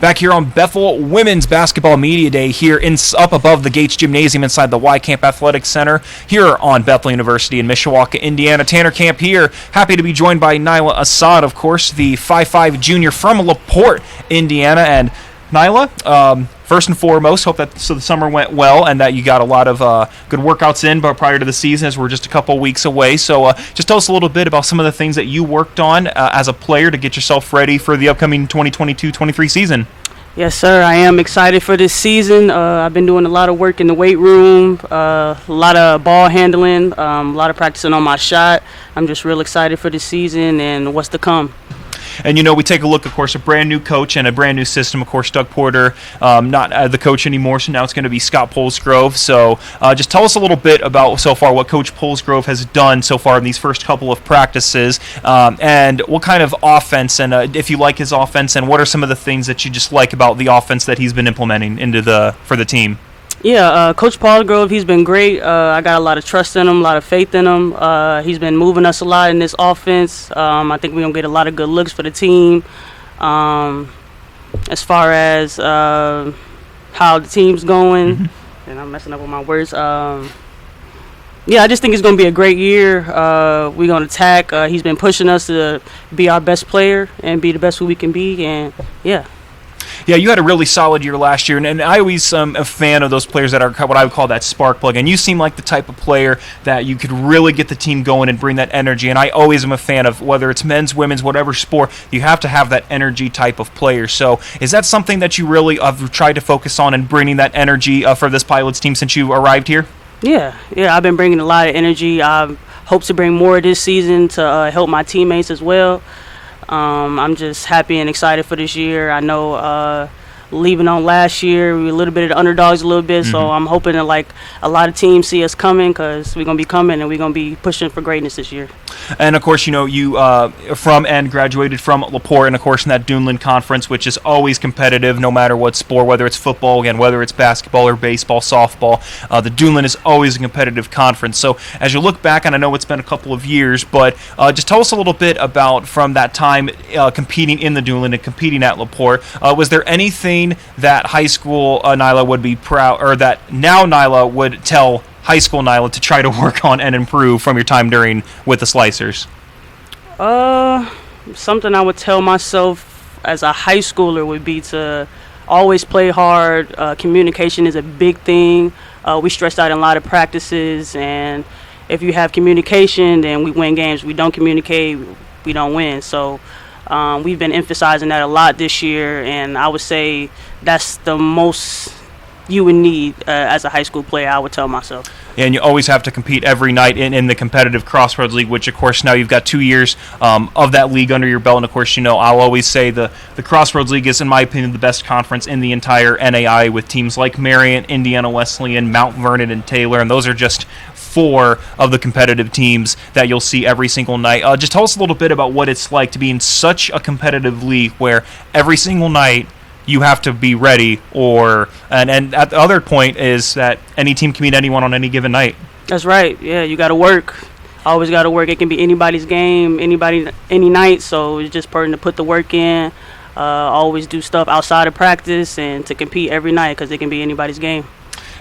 Back here on Bethel Women's Basketball Media Day here up above the Gates Gymnasium inside the Y Camp Athletic Center here on Bethel University in Mishawaka, Indiana. Tanner Camp here. Happy to be joined by Nyla Asad, of course, the 5'5" junior from LaPorte, Indiana. And Nyla, first and foremost, hope that the summer went well and that you got a lot of good workouts in but prior to the season, as we're just a couple weeks away. So just tell us a little bit about some of the things that you worked on as a player to get yourself ready for the upcoming 2022-23 season. Yes, sir. I am excited for this season. I've been doing a lot of work in the weight room, a lot of ball handling, a lot of practicing on my shot. I'm just real excited for this season and what's to come. And, we take a look, of course, a brand-new coach and a brand-new system. Of course, Doug Porter, not the coach anymore, so now it's going to be Scott Polsgrove. So just tell us a little bit about, so far, what Coach Polsgrove has done so far in these first couple of practices, and what kind of offense, and if you like his offense, and what are some of the things that you just like about the offense that he's been implementing for the team? Yeah, Coach Polsgrove, he's been great. I got a lot of trust in him, a lot of faith in him. He's been moving us a lot in this offense. I think we're going to get a lot of good looks for the team. As far as how the team's going, and I'm messing up with my words. I just think it's going to be a great year. We're going to attack. He's been pushing us to be our best player and be the best who we can be, and yeah. Yeah, you had a really solid year last year, and I always am a fan of those players that are what I would call that spark plug, and you seem like the type of player that you could really get the team going and bring that energy, and I always am a fan of whether it's men's, women's, whatever sport, you have to have that energy type of player. So is that something that you really have tried to focus on and bringing that energy for this Pilots team since you arrived here? Yeah, I've been bringing a lot of energy. I hope to bring more this season to help my teammates as well. I'm just happy and excited for this year. I know leaving on last year, we were a little bit of the underdogs a little bit, so I'm hoping that a lot of teams see us coming, because we're going to be coming and we're going to be pushing for greatness this year. And, of course, you from and graduated from LaPorte, and, of course, in that Duneland Conference, which is always competitive no matter what sport, whether it's football, again, whether it's basketball or baseball, softball. The Duneland is always a competitive conference. So as you look back, and I know it's been a couple of years, but just tell us a little bit about from that time competing in the Duneland and competing at LaPorte. Was there anything that high school Nyla would be proud, or that now Nyla would tell high school Nyla to try to work on and improve from your time with the Slicers? Something I would tell myself as a high schooler would be to always play hard. Communication is a big thing. We stressed out in a lot of practices, and if you have communication, then we win games. We don't communicate, we don't win. So we've been emphasizing that a lot this year, and I would say that's the most you would need as a high school player, I would tell myself. And you always have to compete every night in the competitive Crossroads League, which, of course, now you've got 2 years of that league under your belt. And, of course, I'll always say the Crossroads League is, in my opinion, the best conference in the entire NAI, with teams like Marion, Indiana Wesleyan, Mount Vernon, and Taylor. And those are just 4 of the competitive teams that you'll see every single night. Just tell us a little bit about what it's like to be in such a competitive league where every single night you have to be ready, and at the other point is that any team can meet anyone on any given night. That's right. Yeah, you got to work. Always got to work. It can be anybody's game, any night, so it's just important to put the work in, always do stuff outside of practice, and to compete every night, because it can be anybody's game.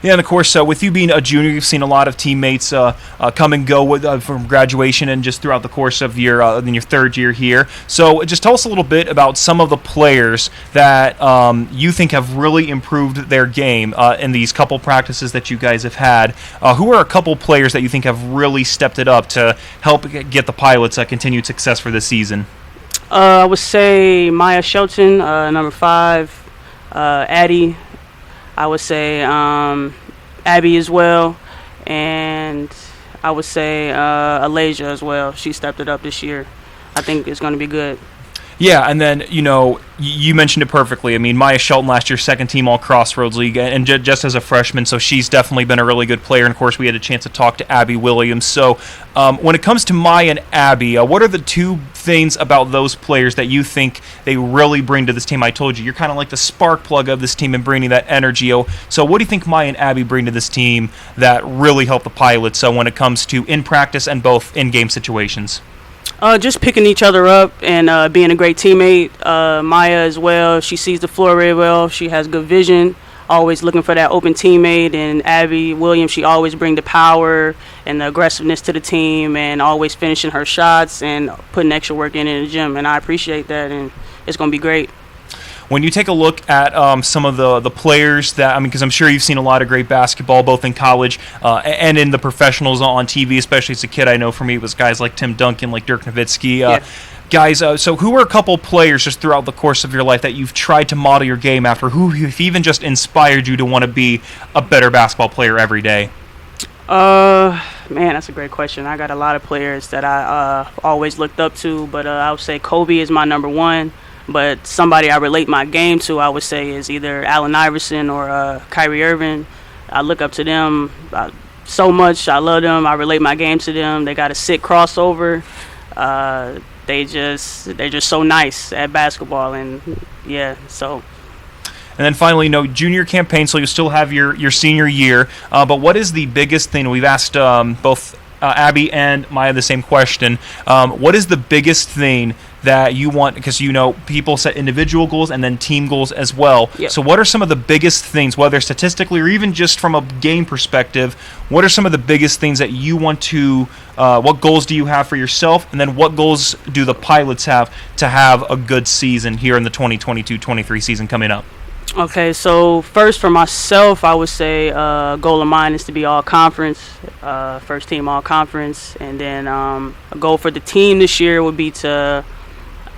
Yeah, and of course, with you being a junior, you've seen a lot of teammates come and go from graduation and just throughout the course of in your third year here. So just tell us a little bit about some of the players that you think have really improved their game in these couple practices that you guys have had. Who are a couple players that you think have really stepped it up to help get the Pilots continued success for this season? I would say Maya Shelton, number 5, Addie. I would say Abby as well, and I would say Alasia as well. She stepped it up this year. I think it's going to be good. Yeah, and then, you mentioned it perfectly. I mean, Maya Shelton last year, second team All-Crossroads League, and just as a freshman, so she's definitely been a really good player. And, of course, we had a chance to talk to Abby Williams. So when it comes to Maya and Abby, what are the 2 things about those players that you think they really bring to this team? I told you, you're kind of like the spark plug of this team and bringing that energy. So what do you think Maya and Abby bring to this team that really help the Pilots when it comes to in practice and both in-game situations? Just picking each other up and being a great teammate. Maya as well. She sees the floor very well. She has good vision. Always looking for that open teammate. And Abby Williams, she always bring the power and the aggressiveness to the team, and always finishing her shots and putting extra work in the gym. And I appreciate that, and it's going to be great. When you take a look at some of the players that, because I'm sure you've seen a lot of great basketball, both in college and in the professionals on TV, especially as a kid. I know for me it was guys like Tim Duncan, like Dirk Nowitzki. Yeah. Guys, so who are a couple players just throughout the course of your life that you've tried to model your game after, who have even just inspired you to want to be a better basketball player every day? Man, that's a great question. I got a lot of players that I always looked up to, but I would say Kobe is my number one. But somebody I relate my game to, I would say, is either Allen Iverson or Kyrie Irving. I look up to them so much. I love them. I relate my game to them. They got a sick crossover. They're just so nice at basketball, and yeah, so. And then finally, junior campaign, so you still have your senior year. But what is the biggest thing? We've asked both Abby and Maya the same question. What is the biggest thing that you want, because people set individual goals and then team goals as well. Yep. So what are some of the biggest things, whether statistically or even just from a game perspective, what are some of the biggest things that you want to, what goals do you have for yourself, and then what goals do the Pilots have to have a good season here in the 2022-23 season coming up? Okay, so first for myself, I would say a goal of mine is to be all-conference, first team all-conference, and then a goal for the team this year would be to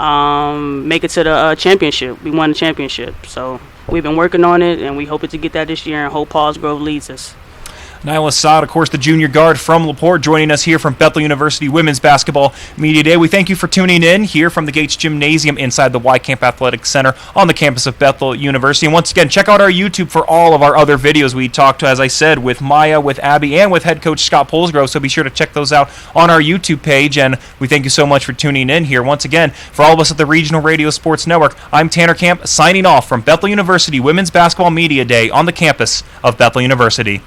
make it to the championship. We won the championship, so we've been working on it, and we hope to get that this year, and hope Paul's Grove leads us. Nyla Asad, of course, the junior guard from LaPorte, joining us here from Bethel University Women's Basketball Media Day. We thank you for tuning in here from the Gates Gymnasium inside the Y Camp Athletic Center on the campus of Bethel University. And once again, check out our YouTube for all of our other videos. We talked, as I said, with Maya, with Abby, and with head coach Scott Polsgrove, so be sure to check those out on our YouTube page. And we thank you so much for tuning in here. Once again, for all of us at the Regional Radio Sports Network, I'm Tanner Camp, signing off from Bethel University Women's Basketball Media Day on the campus of Bethel University.